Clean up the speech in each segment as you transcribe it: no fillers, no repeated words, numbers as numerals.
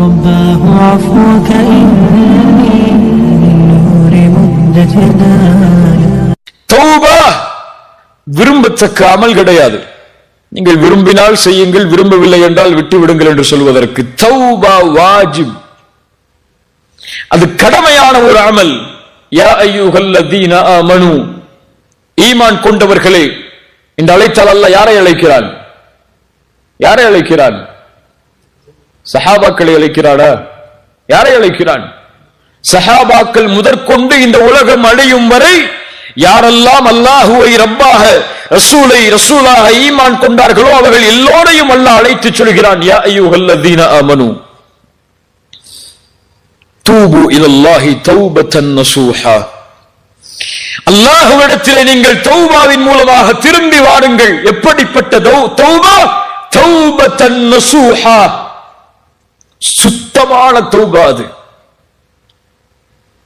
رباه عفوك إني للنور مدتنا. தௌபா விரும்பத்தக்க அமல் கிடையாது. நீங்கள் விரும்பினால் செய்யுங்கள், விரும்பவில்லை என்றால் விட்டு விடுங்கள் என்று சொல்வதற்கு தௌபா வாஜிப், அது கடமையான ஒரு அமல். யா அய்யுஹல்லதீன ஆமனு, ஈமான் கொண்டவர்களே. இந்த அழைத்தால் அல்லாஹ் யாரை அழைக்கிறான்? யாரை அழைக்கிறான்? சஹாபாக்களை அழைக்கிறானா? யாரை அழைக்கிறான்? சஹாபாக்கள் முதற்கொண்டு இந்த உலகம் அழியும் வரை யாரெல்லாம் அல்லாஹுவை ரப்பாக, ரசூலை ரசூலாக ஈமான் கொண்டார்களோ அவர்கள் எல்லோரையும் அல்லாஹ் அழைத்து சொல்கிறான், யா அய்யுஹல்லதீன ஆமனு தூபு இலல்லாஹி தௌபத்தன் நசூஹா. அல்லாஹ்விடத்திலே நீங்கள் தௌபாவின் மூலமாக திரும்பி வாருங்கள். எப்படிப்பட்ட தௌபா? தௌபத்தன் நசூஹா, சுத்தமான தௌபா, அது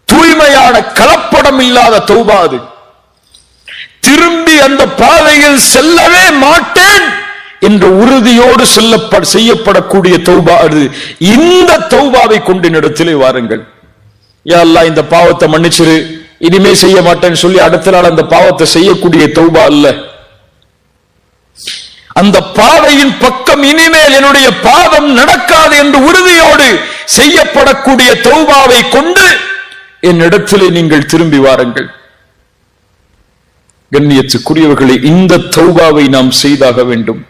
தூய்மையான கலப்படம் இல்லாத தௌபா. அது திரும்பி அந்த பாதையில் செல்லவே மாட்டேன் என்ற உறுதியோடு செய்யப்படக்கூடிய தௌபா அது. இந்த தௌபாவை கொண்டு இடத்திலே வாருங்கள். யா அல்லாஹ் இந்த பாவத்தை மன்னிச்சிரு, இனிமே செய்ய மாட்டேன்னு சொல்லி அடுத்த நாள் அந்த பாவத்தை செய்யக்கூடிய தௌபா அல்ல. அந்த பாதையின் பக்கம் இனிமேல் என்னுடைய பாவம் நடக்காது என்று உறுதியோடு செய்யப்படக்கூடிய தௌபாவை கொண்டு என்னிடத்திலே நீங்கள் திரும்பி வாருங்கள். கண்ணியத்துக்குரியவர்களே, இந்த தௌபாவை நாம் செய்தாக வேண்டும்.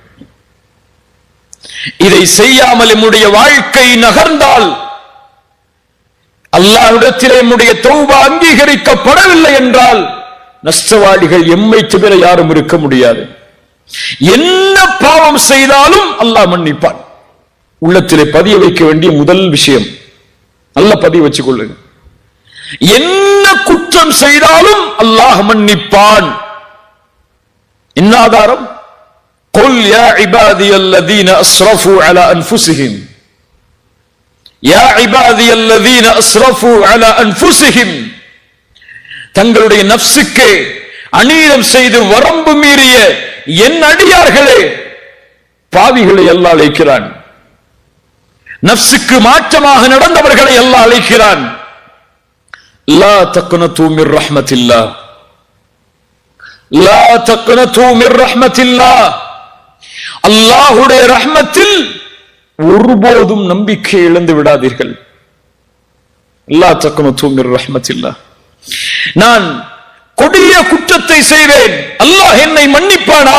இதை செய்யாமல் நம்முடைய வாழ்க்கை நகர்ந்தால், அல்லாஹ்விடத்திலே நம்முடைய தௌபா அங்கீகரிக்கப்படவில்லை என்றால் நஷ்டவாளிகள் எம்மை தவிர யாரும் இருக்க முடியாது. என்ன பாவம் செய்தாலும் அல்லாஹ் மன்னிப்பான். உள்ளத்திலே பதிய வைக்க வேண்டிய முதல் விஷயம், நல்ல பதிய வச்சுக் கொள்ளுங்க. என்ன குற்றம் செய்தாலும் அல்லாஹ் மன்னிப்பான். என்ன ஆதாரம்? قل يا عبادي الذين اسرفوا على انفسهم يا عبادي الذين اسرفوا على انفسهم, தங்களுடைய நஃப்ஸுக்கு அநீதம் செய்து வரம்பு மீறிய என் அடியார்களே, பாவிகளை அல்லாஹ் அழைக்கிறான். நஃப்ஸுக்கு மாற்றமாக நடந்தவர்களை அல்லாஹ் அழைக்கிறான். லா தக்னது மிர் ரஹ்மத்தில்லாஹ், லா தக்னது மிர் ரஹ்மத்தில்லாஹ், அல்லாஹ்வுடைய ரஹ்மத்தில் ஒருபோதும் நம்பிக்கை இழந்து விடாதீர்கள். லா தக்னது மிர் ரஹ்மத்தில்லாஹ். நான் கொடிய குற்றத்தை செய்வேன், அல்லாஹ் என்னை மன்னிப்பானா?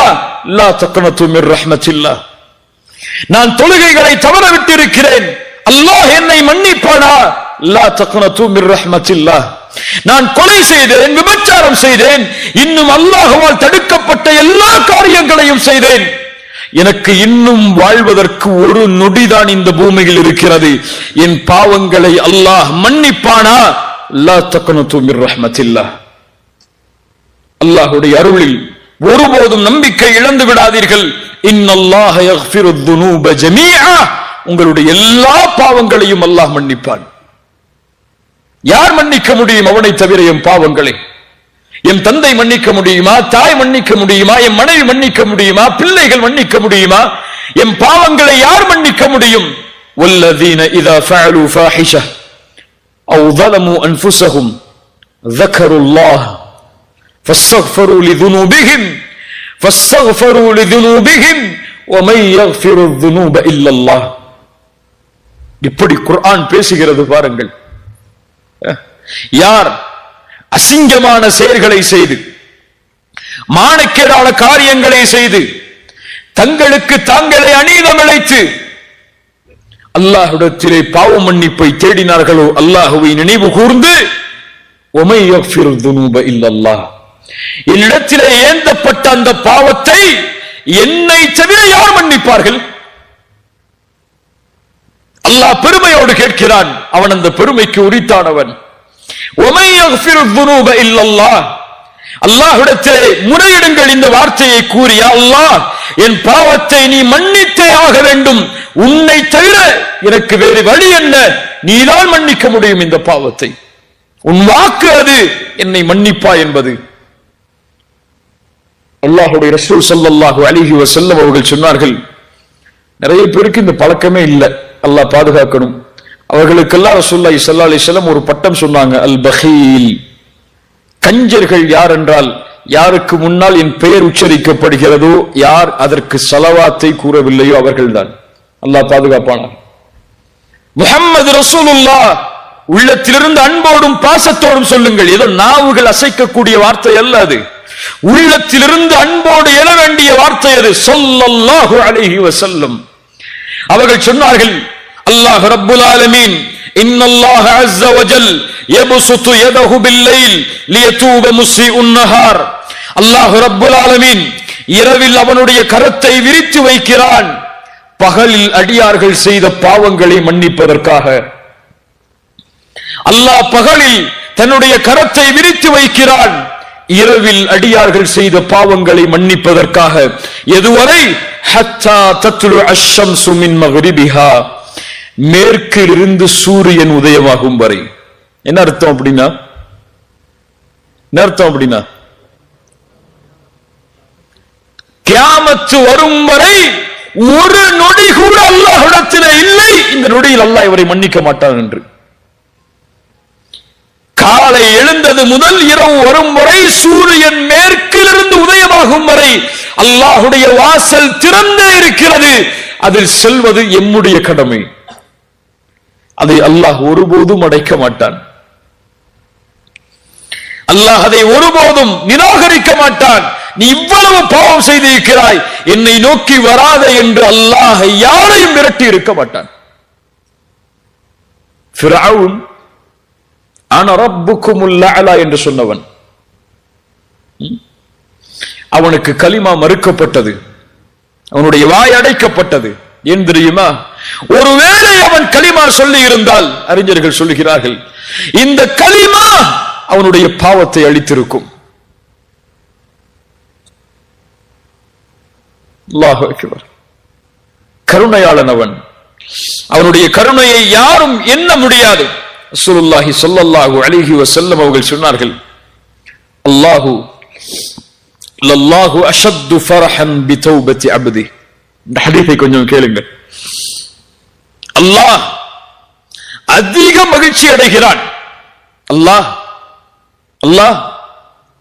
லா தக்னது மிர் ரஹ்மத்தில்லாஹ். நான் தொழுகைகளை தவற விட்டிருக்கிறேன், அல்லாஹ் என்னை மன்னிப்பானா? லா தக்னது மிர் ரஹ்மத்தில்லாஹ். நான் கொலை செய்தேன், விபச்சாரம் செய்தேன், இன்னும் அல்லாஹ்வால் தடுக்கப்பட்ட எல்லா காரியங்களையும் செய்தேன், எனக்கு இன்னும் வாழ்வதற்கு ஒரு நொடிதான் இந்த பூமியில் இருக்கிறது, என் பாவங்களை அல்லாஹ் மன்னிப்பானா? லா தக்னது மிர் ரஹ்மத்தில்லாஹ். அல்லாஹ்வுடைய அருளில் ஒருபோதும் நம்பிக்கை இழந்து விடாதீர்கள். இன்னல்லாஹ யக்ஃபிரு ذுனூப ஜமீஆ, உங்களுடைய எல்லா பாவங்களையும் அல்லாஹ் மன்னிப்பான். யார் மன்னிக்க முடியும் அவனை தவிர என் பாவங்களை? என் தந்தை மன்னிக்க முடியுமா? தாய் மன்னிக்க முடியுமா? என் மனைவி மன்னிக்க முடியுமா? பிள்ளைகள் மன்னிக்க முடியுமா? என் பாவங்களை யார் மன்னிக்க முடியும்? வல்லதீன இதா ஃபஅலு ஃபாஹிஷா அவ் ظلموا انفسهم ذكروا الله فاستغفروا لذنوبهم ومن يغفر الذنوب الا الله. இப்படி குர்ஆன் பேசுகிறது பாருங்கள். யார் அசிங்கமான செயல்களை செய்து, மானக்கேடான காரியங்களை செய்து, தங்களுக்கு தாங்களே அநீதம் இழைத்து அல்லாஹ்விடத்திலே பாவ மன்னிப்பை தேடினார்களோ, அல்லாஹ்வை நினைவு கூர்ந்து وَمَن يَغْفِرُ الذُّنُوبَ إِلَّا اللَّهُ, என்னிடத்திலே ஏந்தப்பட்ட அந்த பாவத்தை என்னை தவிர யார் மன்னிப்பார்கள்? அல்லாஹ் பெருமையோடு கேட்கிறான். அவன் அந்த பெருமைக்கு உரித்தானவன். وَمَن يَغْفِرُ الذُّنُوبَ إِلَّا اللَّهُ, அல்லாஹ்விடத்திலே முறையிடுங்கள் இந்த வார்த்தையை கூறி, அல்லாஹ் என் பாவத்தை நீ மன்னித்தே ஆக வேண்டும், உன்னை தவிர எனக்கு வேறு வழி என்ன? நீதான் மன்னிக்க முடியும் இந்த பாவத்தை, உன் வாக்கு அது என்னை மன்னிப்பா என்பது. அல்லாஹ்வுடைய ரசூல் ஸல்லல்லாஹு அலைஹி வஸல்லம் அவர்கள் சொன்னார்கள், நிறைய பேருக்கு இந்த பழக்கமே இல்லை, அல்லாஹ் பாதுகாக்கணும். அவர்களுக்கெல்லாம் ரசூலுல்லாஹி ஸல்லல்லாஹு அலைஹி வஸல்லம் ஒரு பட்டம் சொன்னாங்க, அல் பகீல். கஞ்சர்கள் யார் என்றால், யாருக்கு முன்னால் என் பெயர் உச்சரிக்கப்படுகிறதோ, யார் அதற்கு ஸலவாத்தை கூறவில்லையோ அவர்கள்தான். அல்லாஹ் பாதுகாப்பானார். முஹம்மது ரசூலுல்லாஹ் உள்ளத்திலிருந்து அன்போடும் பாசத்தோடும் சொல்லுங்கள். ஏதோ நாவுகள் அசைக்கக்கூடிய வார்த்தை அல்ல அது. உள்ளத்திலிருந்து அன்போடு எழ வேண்டிய வார்த்தை அது. ஸல்லல்லாஹு அலைஹி வஸல்லம் அவர்கள் சொன்னார்கள், அல்லாஹ் ரப்புல் ஆலமீன் இன்னல்லாஹ அஸ்ஸ வஜல் யப்சுத்து யதஹு பில்லைல் லியதூப முஸ்ஸிஉன் நஹார். அல்லாஹ் ரப்புல் ஆலமீன் இரவில் அவனுடைய கரத்தை விரித்து வைக்கிறான், பகலில் அடியார்கள் செய்த பாவங்களை மன்னிப்பதற்காக. அல்லாஹ் பகலில் தன்னுடைய கரத்தை விரித்து வைக்கிறான், இரவில் அடியார்கள் செய்த பாவங்களை மன்னிப்பதற்காக. எதுவரை? ஹத்தா தத்லு அஷம்சு மின் மக்ரிபிஹா, மேற்கிலிருந்து சூரியன் உதயமாகும் வரை. என்ன அர்த்தம் அப்படின்னா? என்ன அர்த்தம் அப்படின்னா, கியாமத்து வரும் வரை ஒரு நொடி கூட அல்லாஹ்விடத்திலே இல்லை, இந்த நொடியில் அல்லாஹ் இவரை மன்னிக்க மாட்டான் என்று. காலை எழுந்தது முதல் இரவு வரும் வரை, சூரியன் மேற்கிலிருந்து உதயமாகும் வரை அல்லாஹுடைய வாசல் திறந்தே இருக்கிறது. அதில் செல்வது எம்முடைய கடமை. அதை அல்லாஹ் ஒருபோதும் அடைக்க மாட்டான். அல்லாஹ் அதை ஒருபோதும் நிராகரிக்க மாட்டான். நீ இவ்வளவு பாவம் செய்திருக்கிறாய், என்னை நோக்கி வராத என்று அல்லாஹ் யாரையும் விரட்டி இருக்க மாட்டான். ஃபிரௌன் ஆனா ரப்புக்குமுல் அலா என்று சொன்னவன், அவனுக்கு கலிமா மறுக்கப்பட்டது, அவனுடைய வாய் அடைக்கப்பட்டது. ஏன் தெரியுமா? ஒருவேளை அவன் கலிமா சொல்லி இருந்தால், அறிஞர்கள் சொல்லுகிறார்கள், இந்த கலிமா அவனுடைய பாவத்தை அழித்திருக்கும். அல்லாஹு அக்பர். கருணையாளன் அவன், அவனுடைய கருணையை யாரும் எண்ண முடியாது. ரசூலுல்லாஹி ஸல்லல்லாஹு அலைஹி வஸல்லம் அவர்கள் சொன்னார்கள், லல்லாஹு அஷத்து ஃபரஹன் பிதௌபத்தி அப்தி. இந்த ஹதீஸை கொஞ்சம் கேளுங்க. அல்லாஹ் அதிக மகிழ்ச்சி அடைகிறான். அல்லாஹ்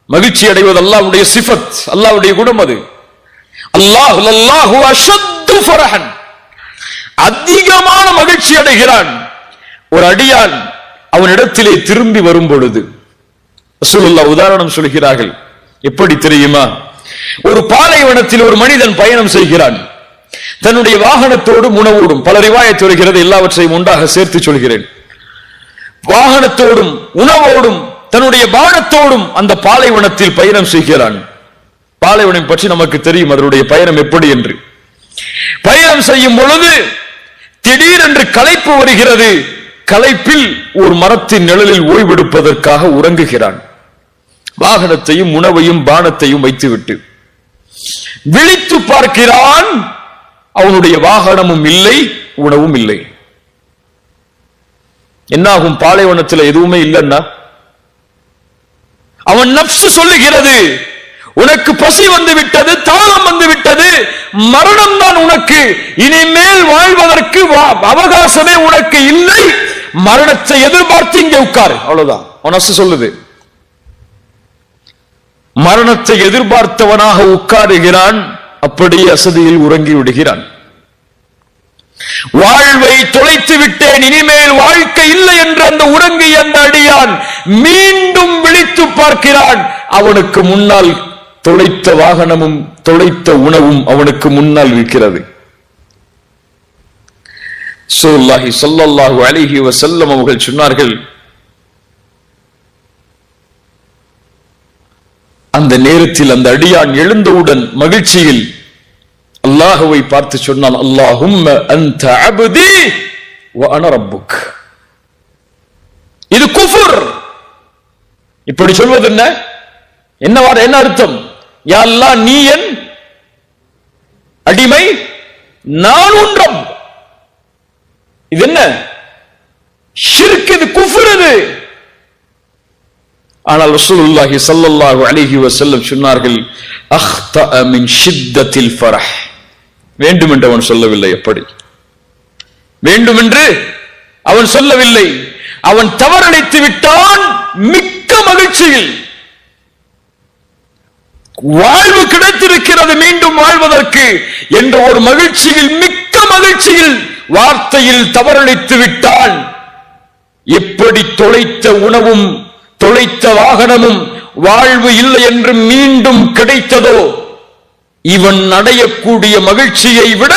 மகிழ்ச்சி அடைவது அல்லாஹ்வுடைய சிஃபத், அல்லாஹ்வுடைய குணம் அது. லல்லாஹு அஷத்து ஃபரஹன், அதிகமான மகிழ்ச்சி அடைகிறான் ஒரு அடியான் அவனிடத்திலே திரும்பி வரும் பொழுது. ரசூலுல்லாஹ் உதாரணம் சொல்கிறார்கள். எப்படி தெரியுமா? ஒரு பாலைவனத்தில் ஒரு மனிதன் பயணம் செய்கிறான், தன்னுடைய வாகனத்தோடும் உணவோடும். பல ரிவாயத் வருகிறது, எல்லாவற்றையும் ஒன்றாக சேர்த்து சொல்கிறேன். வாகனத்தோடும் உணவோடும் தன்னுடைய பானத்தோடும் அந்த பாலைவனத்தில் பயணம் செய்கிறான். பாலைவனம் பற்றி நமக்கு தெரியும், அதனுடைய பயணம் எப்படி என்று. பயணம் செய்யும் பொழுது திடீரென்று களைப்பு வருகிறது. களைப்பில் ஒரு மரத்தின் நிழலில் ஓய்வெடுப்பதற்காக உறங்குகிறான். வாகனத்தையும் உணவையும் பானத்தையும் வைத்துவிட்டு விழித்து பார்க்கிறான். அவனுடைய வாகனமும் இல்லை, உணவும் இல்லை. என்னாகும்? பாலைவனத்தில் எதுவுமே இல்லைன்னா அவன் நப்சு சொல்லுகிறது, உனக்கு பசி வந்து விட்டது, தாகம் வந்து விட்டது, மரணம் தான் உனக்கு, இனிமேல் வாழ்வதற்கு அவகாசமே உனக்கு இல்லை, மரணத்தை எதிர்பார்த்து இங்கே உட்காரு. அவ்வளவுதான் அவன் சொல்லுது. மரணத்தை எதிர்பார்த்தவனாக உட்காருகிறான், அப்படியே அசதியில் உறங்கி விடுகிறான். வாழ்வை தொலைத்து விட்டேன், இனிமேல் வாழ்க்கை இல்லை என்று அந்த உறங்கிய அந்த அடியான் மீண்டும் விழித்து பார்க்கிறான். அவனுக்கு முன்னால் தொலைத்த வாகனமும் தொலைத்த உணவும் அவனுக்கு முன்னால் இருக்கிறது. ரசூலுல்லாஹி ஸல்லல்லாஹு அலைஹி வஸல்லம் அவர்கள் சொன்னார்கள், அந்த நேரத்தில் அந்த அடியான் எழுந்தவுடன் மகிழ்ச்சியில் அல்லாஹ்வை பார்த்து சொன்னான், அல்லாஹும்ம அன்த அப்தி வ அன ரப்புக். இது குஃப்ர். இப்படி சொல்வது என்ன அர்த்தம்? யா அல்லாஹ், நீ என் அடிமை, நான் உன் ரப். இது என்ன ஷிர்க்? இது குஃப்ர். இது ஆனால் ரசூலுல்லாஹி ஸல்லல்லாஹு அலைஹி வஸல்லம் சொன்னார்கள், அக்தஅ மின் ஷித்தத்தில் ஃபரஹ். வேண்டுமென்று அவன் சொல்லவில்லை, எப்படி வேண்டுமென்று அவன் சொல்லவில்லை, அவன் தவறளித்து விட்டான் மிக்க மகிழ்ச்சியில். வாழ்வு கிடைத்திருக்கிறது மீண்டும் வாழ்வதற்கு என்ற ஒரு மகிழ்ச்சியில், மிக்க மகிழ்ச்சியில் வார்த்தையில் தவறளித்து விட்டான். எப்படி தொலைத்த உணவும் தொலைத்த வாகனமும் வாழ்வு இல்லை என்று மீண்டும் கிடைத்ததோ, இவன் அடையக்கூடிய மகிழ்ச்சியை விட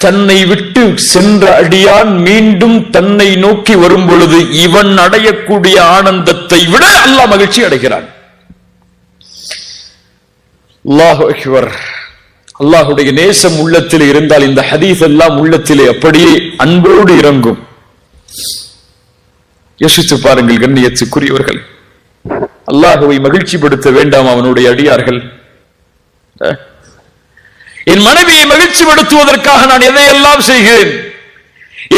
தன்னை விட்டு சென்ற அடியான் மீண்டும் தன்னை நோக்கி வரும் பொழுது இவன் அடையக்கூடிய ஆனந்தத்தை விட அல்லாஹ் மகிழ்ச்சி அடைகிறான். அல்லாஹு அக்பர். அல்லாஹுடைய நேசம் உள்ளத்திலே இருந்தால் இந்த ஹதீஸ் எல்லாம் உள்ளத்திலே அப்படியே அன்போடு இறங்கும். யோசித்து பாருங்கள் கண்ணியத்துக்குரியவர்கள், அல்லாஹுவை மகிழ்ச்சிப்படுத்த வேண்டாம் அவனுடைய அடியார்கள்? என் மனைவியை மகிழ்ச்சிப்படுத்துவதற்காக நான் எதையெல்லாம் செய்கிறேன்,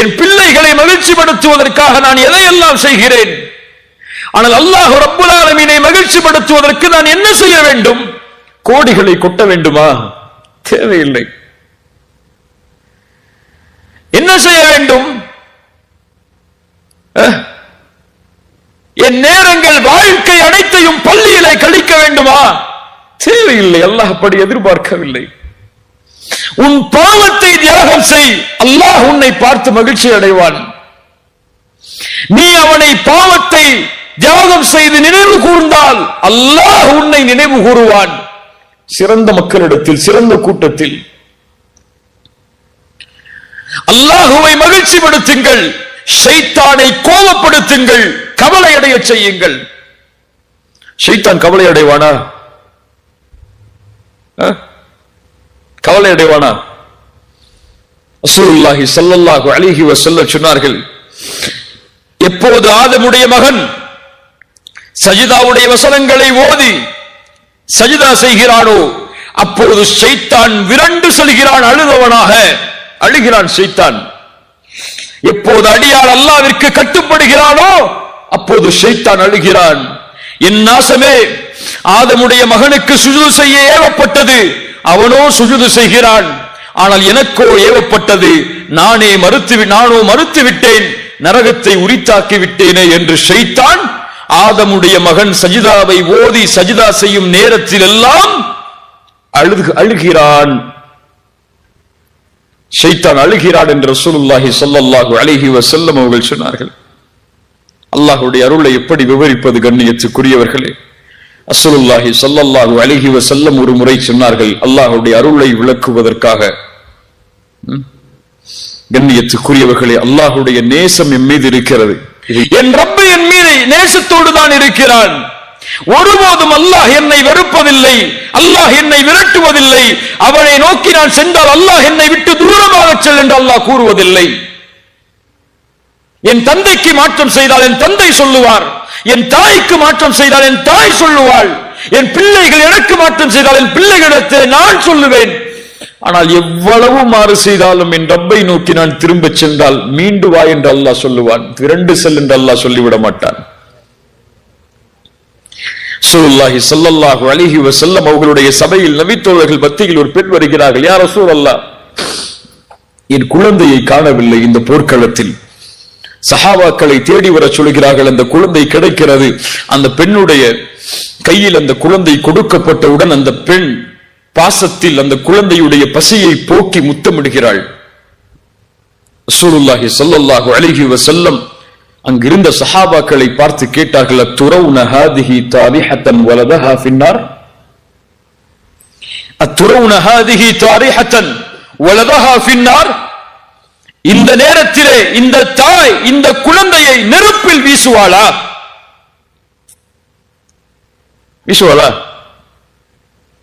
என் பிள்ளைகளை மகிழ்ச்சிப்படுத்துவதற்காக நான் எதையெல்லாம் செய்கிறேன். ஆனால் அல்லாஹ் ரப்புல் ஆலமீனை மகிழ்ச்சிப்படுத்துவதற்கு நான் என்ன செய்ய வேண்டும்? கோடிகளை கொட்ட வேண்டுமா? தேவையில்லை. என்ன செய்ய வேண்டும்? என் நேரங்கள் வாழ்க்கை அனைத்தையும் பள்ளியிலே கழிக்க வேண்டுமா? தேவையில்லை. அல்லாஹ் அப்படி எதிர்பார்க்கவில்லை. உன் பாவத்தை தியாகம் செய், அல்லாஹ் உன்னை பார்த்து மகிழ்ச்சி அடைவான். நீ அவனை பாவத்தை தியாகம் செய்து நினைவு கூர்ந்தால் அல்லாஹ் உன்னை நினைவு கூறுவான். சிறந்த மக்களிடத்தில், சிறந்த கூட்டத்தில் அல்லாஹுவை மகிழ்ச்சிப்படுத்துங்கள், ஷைத்தானை கோபப்படுத்துங்கள், கவலை அடைய செய்யுங்கள். ஷைத்தான் கவலை அடைவானா? கவலை அடைவானா? ரசூலுல்லாஹி ஸல்லல்லாஹு அலைஹி வஸல்லம் சொன்னார்கள், எப்போது ஆதமுடைய மகன் சஜிதாவுடைய வசனங்களை ஓதி சஜிதா செய்கிறானோ அப்போது ஷைத்தான் விரண்டு செல்கிறான், அழுதவனாக அழுகிறான் ஷைத்தான். எப்போது அடியாள் அல்லாஹ்விற்கு கட்டுப்படுகிறானோ அப்போது ஷைத்தான் அழுகிறான். என் நாசமே, ஆதமுடைய மகனுக்கு சுஜூது செய்ய ஏவப்பட்டது, அவனோ சுஜூது செய்கிறான். ஆனால் எனக்கோ ஏவப்பட்டது, நானோ மறுத்து விட்டேன், நரகத்தை உரித்தாக்கி விட்டேனே என்று ஷைத்தான் ஆதமுடைய மகன் சஜிதாவை ஓதி சஜிதா செய்யும் நேரத்தில் எல்லாம் அழுகிறான். ஷைத்தான் அழுகிறான் என்று ரசூலுல்லாஹி ஸல்லல்லாஹு அலைஹி வஸல்லம் அவர்கள் சொன்னார்கள். அல்லாஹ்வுடைய அருளை எப்படி விவரிப்பது கண்ணியத்துக்குரியவர்களே? ரசூலுல்லாஹி ஸல்லல்லாஹு அலைஹி வஸல்லம் ஒரு முறை சொன்னார்கள், அல்லாஹ்வுடைய அருளை விளக்குவதற்காக, கண்ணியத்துக்குரியவர்களே, அல்லாஹ்வுடைய நேசம் என் மீது இருக்கிறது, என் ரப்பு என் மீது நேசத்தோடு தான் இருக்கிறான். ஒருபோதும் அல்லாஹ் என்னை வெறுப்பதில்லை, அல்லாஹ் என்னை விரட்டுவதில்லை. அவனை நோக்கி நான் சென்றால் அல்லாஹ் என்னை விட்டு தூரமாக செல் என்று அல்லாஹ் கூறுவதில்லை. என் தந்தைக்கு மாற்றம் செய்தால் என் தந்தை சொல்லுவார், என் தாய்க்கு மாற்றம் செய்தால் என் தாய் சொல்லுவாள், என் பிள்ளைகள் எனக்கு மாற்றம் செய்தால் என் பிள்ளைகளிடத்தை நான் சொல்லுவேன். ஆனால் எவ்வளவு மாறு செய்தாலும் என் ரப்பை நோக்கி நான் திரும்ப சென்றால் மீண்டு வா என்று அல்லாஹ் சொல்லுவான், விரண்டு செல் என்று அல்லாஹ் சொல்லிவிட மாட்டான். ரசூலுல்லாஹி ஸல்லல்லாஹு அலைஹி வஸல்லம் அவர்களுடைய சபையில் நபித்தோழர்கள் மத்தியில் ஒரு பெண் வருகிறார்கள். யா ரசூலல்லாஹ், என் குழந்தையை காணவில்லை இந்த போர்க்களத்தில். சஹாபாக்களை தேடி வர சொல்கிறார்கள். அந்த குழந்தை கிடைக்கிறது. அந்த பெண்ணுடைய கையில் அந்த குழந்தை கொடுக்கப்பட்டவுடன் அந்த பெண் பாசத்தில் அந்த குழந்தையுடைய பசியை போக்கி முத்தமிடுகிறாள். ரசூலுல்லாஹி ஸல்லல்லாஹு அலைஹி வஸல்லம் அங்கிருந்த சஹாபாக்களை பார்த்து கேட்டார்கள், அத்துரவுன ஹாதிஹி தாரிஹத்தன் வலதஹா ஃபின்னார், அத்துரவுன ஹாதிஹி தாரிஹத்தன் வலதஹா ஃபின்னார், இந்த நேரத்திலே இந்த தாய் இந்த குழந்தையை நெருப்பில் வீசுவாளா?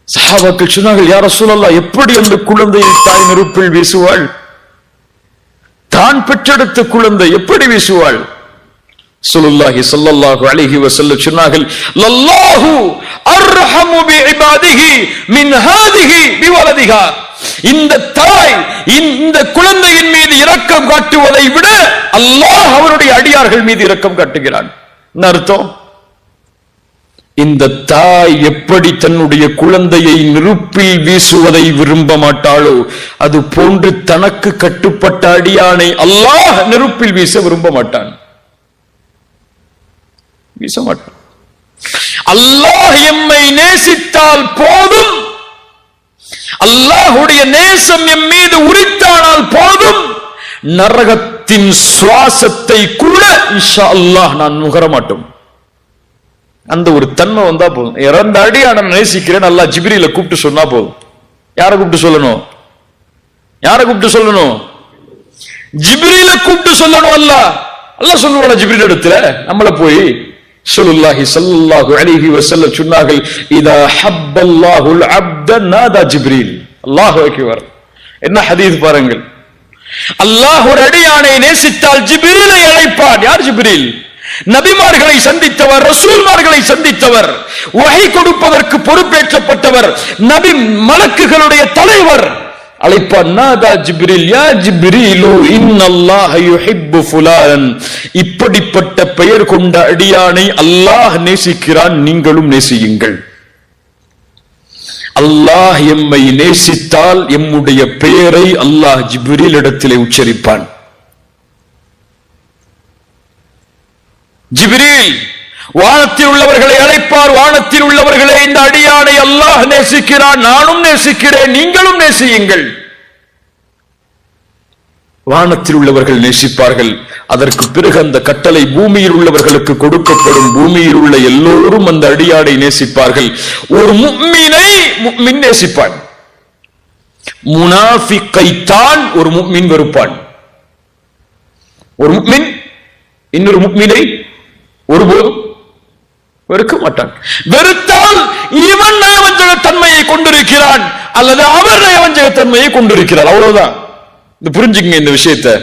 சஹாபாக்கள் சொன்னார்கள், யா ரசூலல்லாஹ், எப்படி அந்த குழந்தையை தாய் நெருப்பில் வீசுவாள்? தான் பெற்றெடுத்த குழந்தை எப்படி வீசுவாள்? ரசூலுல்லாஹி ஸல்லல்லாஹு அலைஹி வஸல்லம் சொன்னார்கள், லல்லாஹு அர்ஹமு பிஇபாதிஹி மின் ஹாதிஹி பிவலதிஹா, இந்த தாய் இந்த குழந்தையின் மீது இரக்கம் காட்டுவதை விட அல்லாஹ் அவருடைய அடியார்கள் மீது இரக்கம் காட்டுகிறான். என்ன அர்த்தம்? இந்த தாய் எப்படி தன்னுடைய குழந்தையை நெருப்பில் வீசுவதை விரும்ப மாட்டாளோ அது போன்று தனக்கு கட்டுப்பட்ட அடியானை அல்லாஹ் நெருப்பில் வீச விரும்ப மாட்டான். வீச மாட்டான். அல்லாஹ் எம்மை நேசித்தால் போதும், அல்லாஹுடைய நேசம் எம் மீது உரித்தானால் போதும், நரகத்தின் சுவாசத்தை கூட இன்ஷா அல்லாஹ் நான் நுகர மாட்டோம். அந்த ஒரு தன்மை வந்தா போதும். இறந்த அடியான நேசிக்கிறேன் அல்லாஹ் ஜிப்ரீல கூப்பிட்டு சொன்னா போதும். யாரை கூப்பிட்டு சொல்லணும்? யாரை கூப்பிட்டு சொல்லணும்? ஜிப்ரீல கூப்பிட்டு சொல்லணும். அல்லாஹ் சொல்லுவான ஜிப்ரீல் இடத்துல நம்மள போய் ஸல்லல்லாஹு ஸல்லல்லாஹு அலைஹி வஸல்லம் சொன்னார்கள், இதா ஹப்பல்லாஹுல் அப்த நாதா ஜிப்ரீல். அல்லாஹு அக்பர். என்ன ஹதீஸ் பாருங்கள். அல்லாஹ் ஒரு அடியானை நேசித்தால் ஜிப்ரீலை அழைப்பான். யார் ஜிப்ரீல்? நபிமார்களை சந்தித்தவர், ரசூல்மார்களை சந்தித்தவர், வஹி கொடுப்பதற்கு பொறுப்பேற்றப்பட்டவர், நபி மலக்குகளுடைய தலைவர். அழைப்பான், நாதா ஜிப்ரீல், யா ஜிப்ரீலு இன்னல்லாஹ யுஹிப்பு ஃபுலான். இப்படிப்பட்ட பெயர் கொண்ட அடியானை அல்லாஹ் நேசிக்கிறான், நீங்களும் நேசியுங்கள். அல்லாஹ் எம்மை நேசித்தால் எம்முடைய பெயரை அல்லாஹ் ஜிப்ரீல் இடத்திலே உச்சரிப்பான். ஜிப்ரீல் வானத்தில் உள்ளவர்களை அழைப்பார், வானத்தில் உள்ளவர்களை இந்த அடியானை அல்லாஹ் நேசிக்கிறான், நானும் நேசிக்கிறேன், நீங்களும் நேசியுங்கள். வானத்தில் உள்ளவர்கள் நேசிப்பார்கள். அதற்கு பிறகு அந்த கட்டளை பூமியில் உள்ளவர்களுக்கு கொடுக்கப்படும். பூமியில் உள்ள எல்லோரும் அந்த அடியானை நேசிப்பார்கள். ஒரு முஃமினை முஃமின் நேசிப்பான். முனாஃபிக்கைத்தான் ஒரு முஃமின் வெறுப்பான். ஒரு முஃமின் இன்னொரு முஃமினை ஒருபோதும் வெறுக்க மாட்டான். வெறுத்தால் இவன் நயவஞ்சக தன்மையை கொண்டிருக்கிறான் அல்லது அவர் நயவஞ்சக தன்மையை கொண்டிருக்கிறார். அவ்வளவுதான். புரிஞ்சுங்க இந்த விஷயத்தை.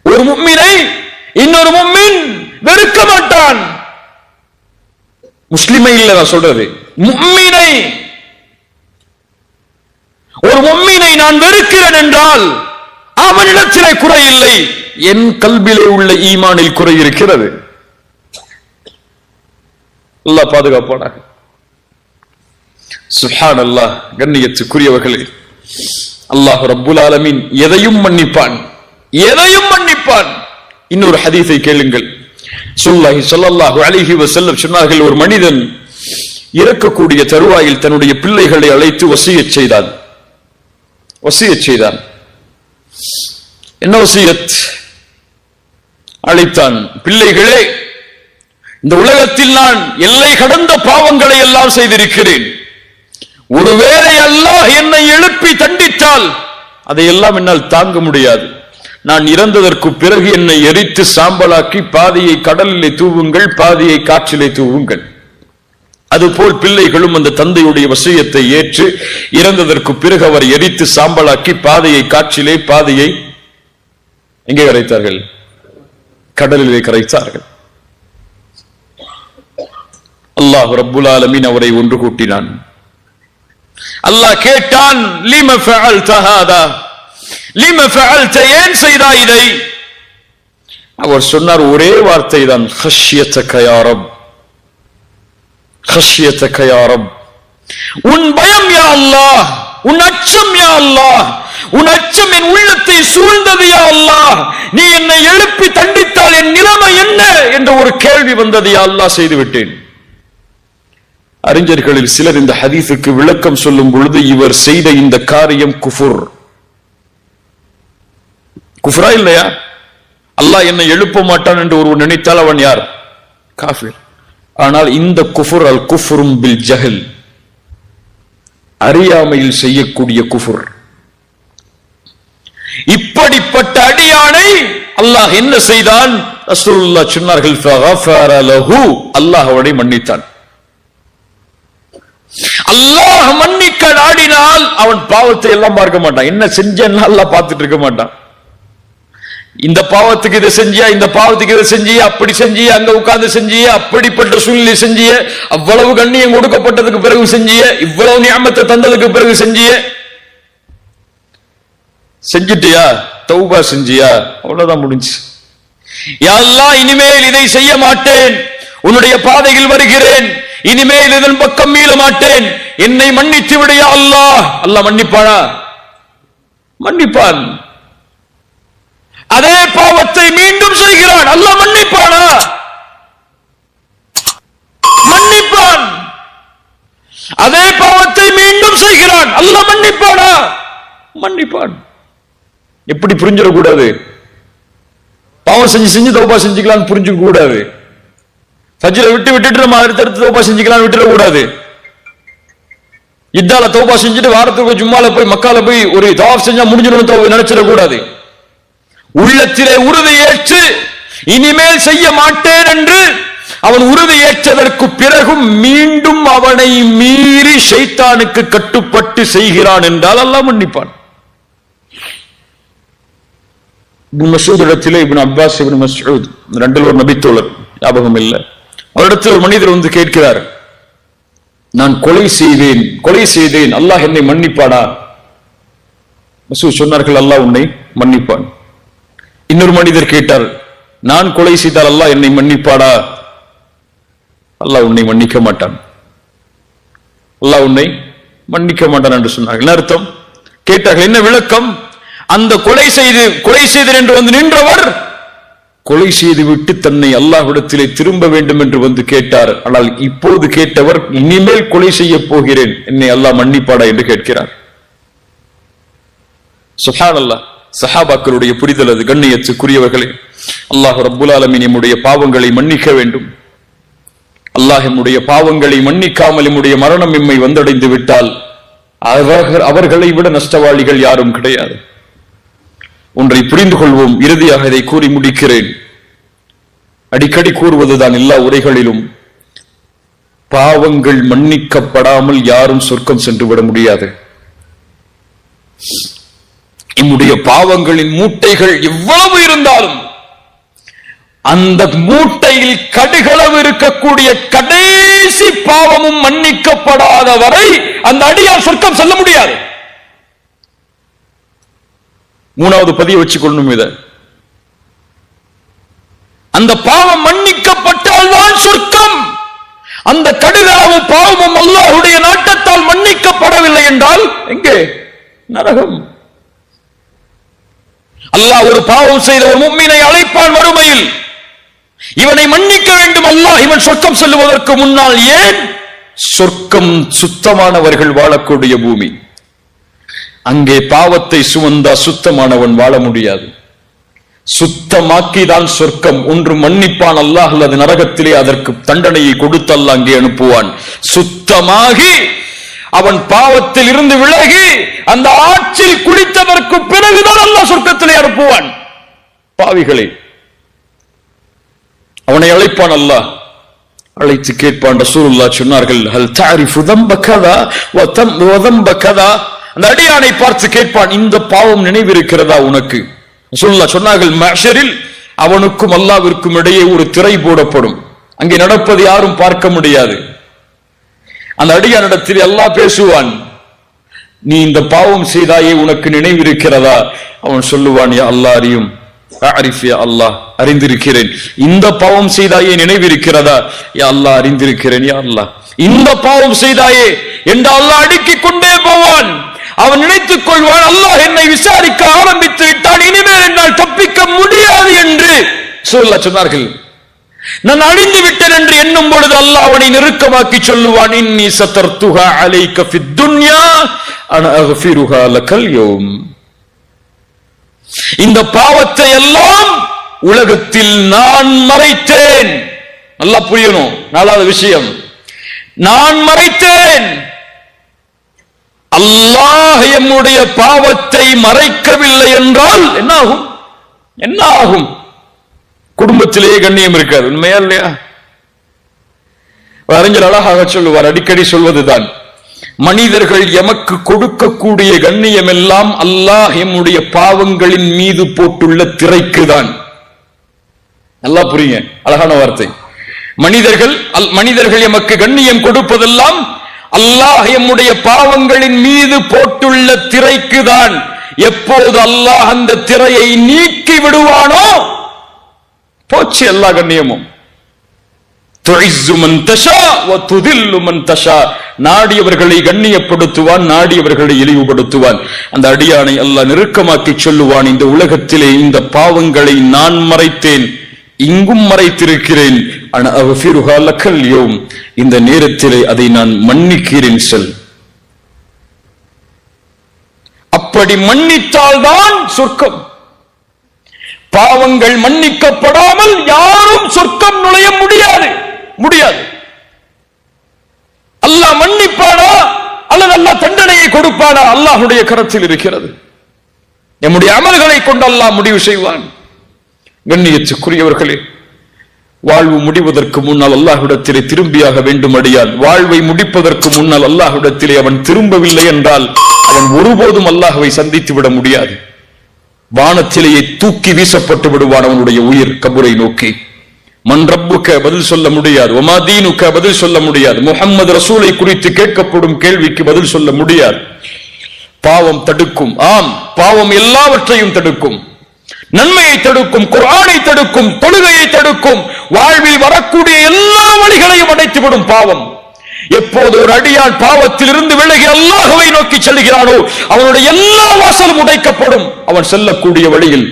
ஒரு முஃமினை இன்னொரு முஃமின் வெறுக்க மாட்டான். முஸ்லிமை இல்ல நான் சொல்றது, முஃமினை. ஒரு முஃமினை நான் வெறுக்கிறேன் என்றால் அவனிடத்திலே குறை இல்லை, என் கல்விலே உள்ள ஈமானில் குறை இருக்கிறது. அல்லாஹ் பாதுகாப்பானாக. சுப்ஹானல்லாஹ். கண்ணியத்துக்குரியவர்களே, அல்லாஹ் ரப்புல் ஆலமீன் எதையும் மன்னிப்பான், எதையும் மன்னிப்பான். இன்னொரு ஹதீஸை கேளுங்கள். ஸல்லல்லாஹு அலைஹி வஸல்லம் சொன்னார்கள், ஒரு மனிதன் இறக்கக்கூடிய தருவாயில் தன்னுடைய பிள்ளைகளை அழைத்து வசியத் செய்தான். வசியத் செய்தான். என்ன வசியத்? அழைத்தான், பிள்ளைகளே, இந்த உலகத்தில் நான் எல்லை கடந்த பாவங்களை எல்லாம் செய்திருக்கிறேன். ஒருவேளை அல்லாஹ் என்னை எழுப்பி தண்டித்தால் அதையெல்லாம் என்னால் தாங்க முடியாது. நான் இறந்ததற்கு பிறகு என்னை எரித்து சாம்பலாக்கி பாதியை கடலிலே தூவுங்கள், பாதியை காற்றிலே தூவுங்கள். அதுபோல் பிள்ளைகளும் அந்த தந்தையுடைய வசியத்தை ஏற்று இறந்ததற்கு பிறகு அவர் எரித்து சாம்பலாக்கி பாதியை காற்றிலே, பாதியை எங்கே கரைத்தார்கள்? கடலிலே கரைத்தார்கள். அல்லாஹ் ரப்புல் ஆலமீன் அவரை ஒன்று கூட்டினான். அல்லாஹ் கேட்டான், லிம ஃபஅல்த ஹாதா, லிம ஃபஅல்த, ஏன் செய்தாய் இதை? அவர் சொன்னார் ஒரே வார்த்தை தான், ஹஷ்யதக யா ரப், ஹஷ்யதக யா ரப். உன் பயம் யா அல்லாஹ், உன் அச்சம் யா அல்லாஹ், உன் அச்சம் என் உள்ளத்தை சூழ்ந்தது யா அல்லாஹ். நீ என்னை எழுப்பி தண்டித்தால் என் நிலைமை என்ன என்ற ஒரு கேள்வி வந்தது யா அல்லாஹ், செய்து விட்டேன். அறிஞர்களில் சிலர் இந்த ஹதீஸுக்கு விளக்கம் சொல்லும் பொழுது, இவர் செய்த இந்த காரியம் குஃபுர். குஃப்ரா இல்லையா? அல்லாஹ் என்னை எழுப்ப மாட்டான் என்று ஒருவர் நினைத்தால் அவன் யார்? காஃபிர். ஆனால் இந்த குஃபுர் அல் குஃப்ரும் பில் ஜஹல், அறியாமையில் செய்யக்கூடிய குஃபுர். இப்படிப்பட்ட அடியானை அல்லாஹ் என்ன செய்தான்? ரசூலுல்லாஹ் சொன்னார்கள், ஃபகஃபர லஹு, அல்லாஹ் அவனை மன்னித்தான். அல்லாஹ் மன்னிக்க நாடினால் அவன் பாவத்தை எல்லாம் பார்க்க மாட்டான். என்ன செஞ்சேன்னு அல்லாஹ் பார்த்துட்டு இருக்க மாட்டான். இந்த பாவத்துக்கு இதை செஞ்சியா, இந்த பாவத்துக்கு இதை செஞ்சியா, அப்படி செஞ்சியா, அங்க உட்கார்ந்து செஞ்சிய, அப்படிப்பட்ட சூழ்நிலை செஞ்சிய, அவ்வளவு கண்ணியம் கொடுக்கப்பட்டதுக்கு பிறகு செஞ்சிய, இவ்வளவு நியமத்தை தந்ததுக்கு பிறகு செஞ்சிய, செஞ்சிட்டியா, தௌபா செஞ்சியா, அவ்வளவுதான் முடிஞ்சு. யா அல்லாஹ் இனிமேல் இதை செய்ய மாட்டேன், உன்னுடைய பாதையில் வருகிறேன், இனிமேல் இதன் பக்கம் மீள மாட்டேன், என்னை மன்னித்து விடையா அல்லாஹ். அல்லாஹ் மன்னிப்பானா? மன்னிப்பான். அதே பாவத்தை மீண்டும் செய்கிறான், அல்லாஹ் மன்னிப்பானா? மன்னிப்பான். அதே பாவத்தை மீண்டும் செய்கிறான், அல்லாஹ் மன்னிப்பானா? மன்னிப்பான். எப்படி புரிஞ்சிடக்கூடாது? பாவம் செஞ்சு தௌபா செஞ்சுக்கலாம் புரிஞ்சுக்க கூடாது. ஃபஜ்ரை விட்டுட்டு நம்ம அடுத்தடுத்து தௌபா செஞ்சுக்கலாம் விட்டுறக்கூடாது. இதால தௌபா செஞ்சுட்டு வாரத்துக்கு ஜும்மால போய் மக்கால போய் ஒரு தவாஃப் செஞ்சா முடிஞ்சிடும் நினைச்சிடக்கூடாது. உள்ளத்திலே உறுதி ஏற்று இனிமேல் செய்ய மாட்டேன் என்று அவன் உறுதி ஏற்றதற்கு பிறகும் மீண்டும் அவனை மீறி ஷைத்தானுக்கு கட்டுப்பட்டு செய்கிறான் என்றால் அல்லாஹ் மன்னிப்பான். இப்னு மஸ்ஊத் இடத்திலே இப்னு அப்பாஸ் இப்னு மஸ்ஊத் ரெண்டில் ஒரு நபித்தோழர், ஞாபகம் இல்லை, அவரிடத்தில் ஒரு மனிதர் வந்து கேட்கிறார், நான் கொலை செய்தேன் அல்லாஹ் என்னை மன்னிப்பானா? மஸ்ஊத் சொன்னார்கள், அல்லாஹ் உன்னை மன்னிப்பான். இன்னொரு மனிதர் கேட்டார், நான் கொலை செய்தால் அல்லாஹ் என்னை மன்னிப்பானா? அல்லாஹ் உன்னை மன்னிக்க மாட்டான். அல்லாஹ் உன்னை மன்னிக்க மாட்டான் என்று சொன்னார்கள். என்ன அர்த்தம்? கேட்டார்கள், என்ன விளக்கம்? அந்த கொலை செய்தேன் என்று வந்து நின்றவர் கொலை செய்து விட்டு தன்னை அல்லாஹ்விடத்திலே திரும்ப வேண்டும் என்று வந்து கேட்டார். ஆனால் இப்போது கேட்டவர் இனிமேல் கொலை செய்ய போகிறேன், என்னை அல்லாஹ் மன்னிப்பாடா என்று கேட்கிறார். சுப்ஹானல்லாஹ். சஹாபாக்களுடைய புரிதல் அது. கண்ணியத்துக்குரியவர்களே, அல்லாஹ் ரப்புல் ஆலமீன் நம்முடைய பாவங்களை மன்னிக்க வேண்டும். அல்லாஹ் நம்முடைய பாவங்களை மன்னிக்காமல் நம்முடைய மரணம் எம்மை வந்தடைந்து விட்டால் அவர்களை விட நஷ்டவாளிகள் யாரும் கிடையாது. ஒன்றை புரிந்து கொள்வோம், இறுதியாக இதை கூறி முடிக்கிறேன். அடிக்கடி கூறுவதுதான் எல்லா உரைகளிலும், பாவங்கள் மன்னிக்கப்படாமல் யாரும் சொர்க்கம் சென்று விட முடியாது. நம்முடைய பாவங்களின் மூட்டைகள் எவ்வளவு இருந்தாலும் அந்த மூட்டையில் கடுகளவு இருக்கக்கூடிய கடைசி பாவமும் மன்னிக்கப்படாத வரை அந்த அடியார் சொர்க்கம் செல்ல முடியாது. மூணாவது பதிய வச்சுக்கொள்ளணும். இத அந்த பாவம் மன்னிக்கப்பட்டால் தான் சொர்க்கம். அந்த கடுகளவு பாவமும் அல்லாஹ்வுடைய நாட்டத்தால் மன்னிக்கப்படவில்லை என்றால் எங்கே? நரகம். அல்லாஹ் ஒரு பாவம் செய்த ஒரு முஃமினை அழைப்பான் மறுமையில், இவனை மன்னிக்க வேண்டும் அல்லாஹ், இவன் சொர்க்கம் செல்லுவதற்கு முன்னால். ஏன்? சொர்க்கம் சுத்தமானவர்கள் வாழக்கூடிய பூமி. அங்கே பாவத்தை சுமந்தா சுத்தமானவன் வாழ முடியாது. சுத்தமாக்கிதான் சொர்க்கம். ஒன்று மன்னிப்பான் அல்லாஹ், அல்லது நரகத்திலே அதற்கு தண்டனையை கொடுத்து அல்லாஹ் அங்கே அனுப்புவான். சுத்தமாகி அவன் பாவத்தில் இருந்து விலகி அந்த ஆற்றில் குளித்ததற்கு பிறகுதான் அல்லாஹ் சொர்க்கத்திலே அனுப்புவான். பாவிகளை அவனை அழைப்பான் அல்லாஹ். அழைத்து கேட்பான். ரசூலுல்லாஹ் சொன்னார்கள், ஹல் தஅரிஃபு தம்ப கதா வ தம்ப கதா. அந்த அடியானை பார்த்து கேட்பான், இந்த பாவம் நினைவிருக்கிறதா உனக்கு? ரசூலுல்லாஹ் சொன்னார்கள், மஹ்ஷரில் அவனுக்கும் அல்லாஹ்விற்கும் இடையே ஒரு திரை போடப்படும். அங்கே நடப்பது யாரும் பார்க்க முடியாது. அந்த அடியானிடத்தில் அல்லாஹ் பேசுவான், நீ இந்த பாவம் செய்தாயே உனக்கு நினைவிருக்கிறதா? அவன் சொல்லுவான், யா அல்லாஹ் அறியும். அல்லாஹ் அறிந்திருக்கிறேன். இந்த பாவம் செய்தாயே நினைவிருக்கிறதா? யா அல்லாஹ் அறிந்திருக்கிறேன். யா அல்லாஹ் இந்த பாவம் செய்தாயே என்று அல்லாஹ் அடுக்கிக் கொண்டே போவான். அவன் நினைத்துக் கொள்வான், அல்லாஹ் என்னை விசாரிக்க ஆரம்பித்து விட்டான், இனிமேல் என்னால் தப்பிக்க முடியாது என்று சொன்னார்கள். நான் அழிந்து விட்டேன் என்று எண்ணும் பொழுது அல்லாஹ் அவனை நெருக்கமாக்கி சொல்லுவான், இன்னி சதர்துஹா அலைக ஃபித் துன்யா அன அக்ஃபிருஹா லகல் யௌம். இந்த பாவத்தை எல்லாம் உலகத்தில் நான் மறைத்தேன். நல்லா புரியணும். நாலாவது விஷயம், நான் மறைத்தேன். அல்லாஹ் எம்முடைய பாவத்தை மறைக்கவில்லை என்றால் என்ன ஆகும்? என்ன ஆகும்? குடும்பத்திலேயே கண்ணியம் இருக்காது. உண்மையா இல்லையா? அறிஞர் அழகாக சொல்லுவார், அடிக்கடி சொல்வதுதான், மனிதர்கள் எமக்கு கொடுக்கக்கூடிய கண்ணியம் எல்லாம் அல்லாஹ் எம்முடைய பாவங்களின் மீது போட்டுள்ள திரைக்குதான். நல்லா புரியுங்க, அழகான வார்த்தை. மனிதர்கள் எமக்கு கண்ணியம் கொடுப்பதெல்லாம் அல்லாஹ் எம்முடைய பாவங்களின் மீது போட்டுள்ள திரைக்குதான். எப்போது அல்லாஹ் அந்த திரையை நீக்கி விடுவானோ போச்சு எல்லா கண்ணியமும். துஇஸ்ஸு மன் தஷா வ துதில்லு மன் தஷா. நாடியவர்களை கண்ணியப்படுத்துவான், நாடியவர்களை இழிவுபடுத்துவான். அந்த அடியானை அல்லாஹ் நெருக்கமாக்கி சொல்லுவான், இந்த உலகத்திலே இந்த பாவங்களை நான் மறைத்தேன், இங்கும் மறைத்திருக்கிறேன். அன அஃபிருஹா லக்கல் யௌம், இந்த நேரத்திலே அதை நான் மன்னிக்கிறேன் சொல். அப்படி மன்னித்தால்தான் சொர்க்கம். பாவங்கள் மன்னிக்கப்படாமல் யாரும் சொர்க்கம் நுழைய முடியாது. அல்லாஹ் மன்னிப்பானா அல்லது அல்லாஹ் தண்டனையை கொடுப்பானா? அல்லாஹ்வுடைய கரத்தில் இருக்கிறது. நம்முடைய அமல்களை கொண்டு அல்லாஹ் முடிவு செய்வான். கண்ணியத்துக்குரியவர்களே, வாழ்வு முடிவதற்கு முன்னால் அல்லாஹ்விடத்திலே திரும்பியாக வேண்டும் அடியான். வாழ்வை முடிப்பதற்கு முன்னால் அல்லாஹ்விடத்திலே அவன் திரும்பவில்லை என்றால் அவன் ஒருபோதும் அல்லாஹ்வை சந்தித்து விட முடியாது. வானத்திலேயே தூக்கி வீசப்பட்டு விடுவான் அவனுடைய உயிர் கபரை நோக்கி. மன் ரப்புக்க பதில் சொல்ல முடியாது, வமா தீனுக்க பதில் சொல்ல முடியாது, முஹம்மது ரசூலை குறித்து கேட்கப்படும் கேள்விக்கு பதில் சொல்ல முடியாது. பாவம் தடுக்கும். ஆம், பாவம் எல்லாவற்றையும் தடுக்கும். நன்மையை தடுக்கும், குர்ஆனை தடுக்கும், தொழுகையை தடுக்கும், வாழ்வில் வரக்கூடிய எல்லா வழிகளையும் அடைத்துவிடும் பாவம். எப்போது ஒரு அடியான் பாவத்தில் இருந்து விலகி அல்லாஹ்வை நோக்கி செல்கிறானோ அவனுடைய எல்லா வாசலும் உடைக்கப்படும். அவன் செல்லக்கூடிய வழியில்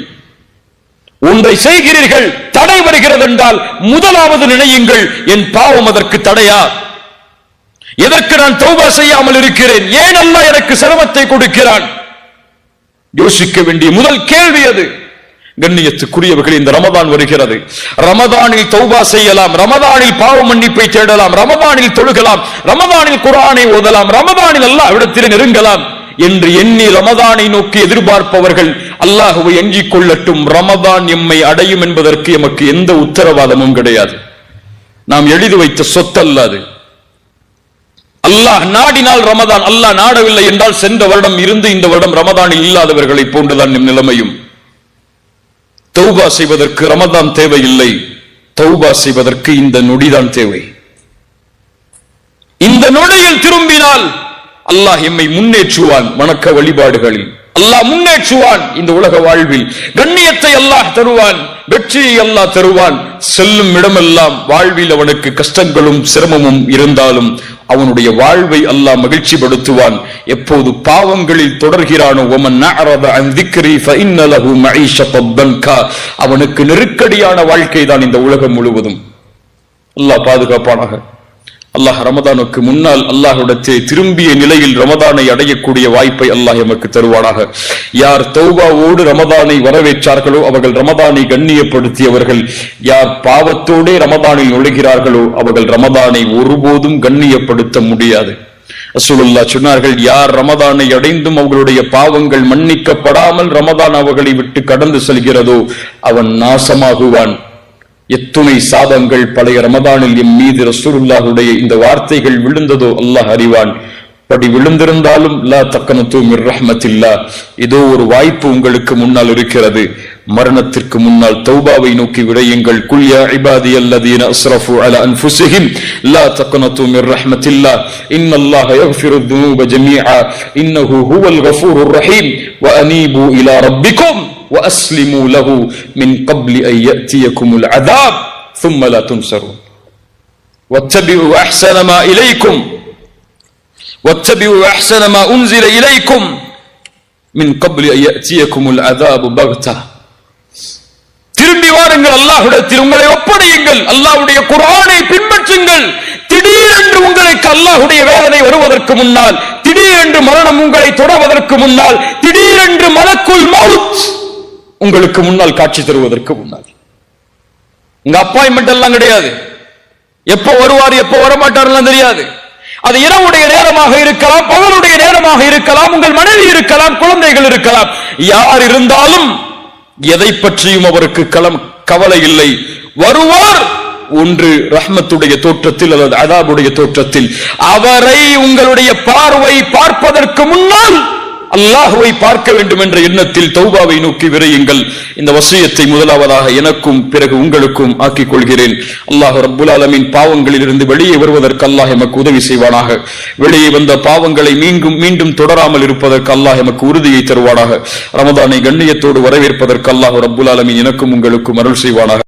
ஒன்றை செய்கிறீர்கள், தடை வருகிறது என்றால் முதலாவது நினையுங்கள், என் பாவம் அதற்கு தடையா? எதற்கு நான் தௌபா செய்யாமல் இருக்கிறேன்? ஏன் அல்லாஹ் எனக்கு சிரமத்தை கொடுக்கிறான்? யோசிக்க வேண்டிய முதல் கேள்வி அது. கண்ணியத்துக்குரியவர்கள், இந்த ரமதான் வருகிறது. ரமதானில் தௌபா செய்யலாம், ரமதானில் பாவ மன்னிப்பை தேடலாம், ரமதானில் தொழுகலாம், ரமதானில் குர்ஆனை ஓதலாம், ரமதானில் அல்லாஹ்விடத்தில் நெருங்கலாம் என்று எண்ணி ரமதானை நோக்கி எதிர்பார்ப்பவர்கள் அல்லாஹ்வை எஞ்சிக் கொள்ளட்டும். ரமதான் எம்மை அடையும் என்பதற்கு எமக்கு எந்த உத்தரவாதமும் கிடையாது. நாம் எழுதி வைத்த சொத்தல்லாது. அல்லாஹ் நாடினால் ரமதான், அல்லாஹ் நாடவில்லை என்றால் சென்ற வருடம் இருந்து இந்த வருடம் ரமதானில் இல்லாதவர்களை போன்றுதான் நம் நிலைமையும். தௌபா செய்வதற்கு ரமதான் தேவையில்லை, தௌபா செய்வதற்கு இந்த நொடிதான் தேவை. இந்த நொடியில் திரும்பினால் அல்லாஹ் எம்மை முன்னேற்றுவான். வணக்க வழிபாடுகளில் அல்லாஹ் முன்னேற்றுவான். இந்த உலக வாழ்வில் கண்ணியத்தை அல்லாஹ் தருவான், வெற்றியை அல்லாஹ் தருவான். செல்லும் இடமெல்லாம் வாழ்வில் அவனுக்கு கஷ்டங்களும் சிரமமும் இருந்தாலும் அவனுடைய வாழ்வை அல்லாஹ் மகிழ்ச்சிப்படுத்துவான். எப்போது பாவங்களில் தொடர்கிறானோ, அவனுக்கு நெருக்கடியான வாழ்க்கை தான் இந்த உலகம் முழுவதும். அல்லாஹ் பாதுகாப்பானாக. அல்லாஹ் ரமதானுக்கு முன்னால் அல்லாஹ்விடத்தில் திரும்பிய நிலையில் ரமதானை அடையக்கூடிய வாய்ப்பை அல்லாஹ் எமக்கு தருவானாக. யார் தௌபாவோடு ரமதானை வரவேற்றார்களோ அவர்கள் ரமதானை கண்ணியப்படுத்தியவர்கள். யார் பாவத்தோடே ரமதானில் நுழைகிறார்களோ அவர்கள் ரமதானை ஒருபோதும் கண்ணியப்படுத்த முடியாது. ரசூலுல்லாஹ் சொன்னார்கள், யார் ரமதானை அடைந்தும் அவர்களுடைய பாவங்கள் மன்னிக்கப்படாமல் ரமதான் அவர்களை விட்டு கடந்து செல்கிறதோ அவன் நாசமாகுவான். எத்துணை சாபங்கள் பழைய ரமதானில் எம் மீது ரசூலுல்லாஹுடைய இந்த வார்த்தைகள் விழுந்ததோ அல்லாஹ் அறிவான். படி விழுந்திருந்தாலும் லா தக்னது மிர் ரஹ்மத்தில்லாஹ், இதோ ஒரு வாய்ப்பு உங்களுக்கு முன்னால் இருக்கிறது. மரணத்திற்கு முன்னால் தௌபாவை நோக்கி விடையுங்கள். குல் யா இபாதியல்லதீன அஸ்ரஃபு அலா அன்ஃபுஸிஹிம் லா தக்னது மிர் ரஹ்மத்தில்லாஹ் இன்னல்லாஹ யக்ஃபிருத் துனூப ஜமீஆ இன்னஹு ஹுவல் கஃபூருர் ரஹீம் வ அனீபு இலா ரப்பிக்கும் وأسلموا له من قبل أن يأتيكم العذاب ثم لا تنصرون واتبعوا أحسن ما أنزل إليكم من قبل أن يأتيكم العذاب بغتة. திரும்பி வாருங்கள், அல்லாஹ்விடத்தில் உங்களை ஒப்படையுங்கள், அல்லாஹ்வுடைய குர்ஆனை பின்பற்றுங்கள். திடீரென்று உங்களுக்கு அல்லாஹ்வுடைய வேதனை வருவதற்கு முன்னால், திடீரென்று மரணம் உங்களை தொடர்வதற்கு முன்னால், திடீரென்று மலக்குல் மௌத் உங்களுக்கு முன்னால் காட்சி தருவதற்கு முன்னால். உங்க அப்பாயின்மெண்ட் எல்லாம் கிடையாது. எப்போ வருவார் எப்போ வரமாட்டார் தெரியாது. அது இரவுடைய நேரமாக இருக்கலாம், பகலுடைய நேரமாக இருக்கலாம், உங்கள் மனைவி இருக்கலாம், குழந்தைகள் இருக்கலாம். யார் இருந்தாலும் எதை பற்றியும் அவருக்கு கவலை இல்லை. வருவார், ஒன்று ரஹ்மத்துடைய தோற்றத்தில் அல்லது அதாபுடைய தோற்றத்தில். அவரை உங்களுடைய பார்வை பார்ப்பதற்கு முன்னால் அல்லாஹ்வை பார்க்க வேண்டும் என்ற எண்ணத்தில் தௌபாவை நோக்கி விரையுங்கள். இந்த வசியத்தை முதலாவதாக எனக்கும் பிறகு உங்களுக்கும் ஆக்கிக் கொள்கிறேன். அல்லாஹ் ரப்புல் ஆலமீன் பாவங்களில் இருந்து வெளியே வருவதற்கு அல்லாஹ் எமக்கு உதவி செய்வானாக. வெளியே வந்த பாவங்களை மீண்டும் தொடராமல் இருப்பதற்கு அல்லாஹ் எமக்கு உறுதியை தருவானாக. ரமதானை கண்ணியத்தோடு வரவேற்பதற்கு அல்லாஹ் ரப்புல் ஆலமீன் எனக்கும் உங்களுக்கும் அருள் செய்வானாக.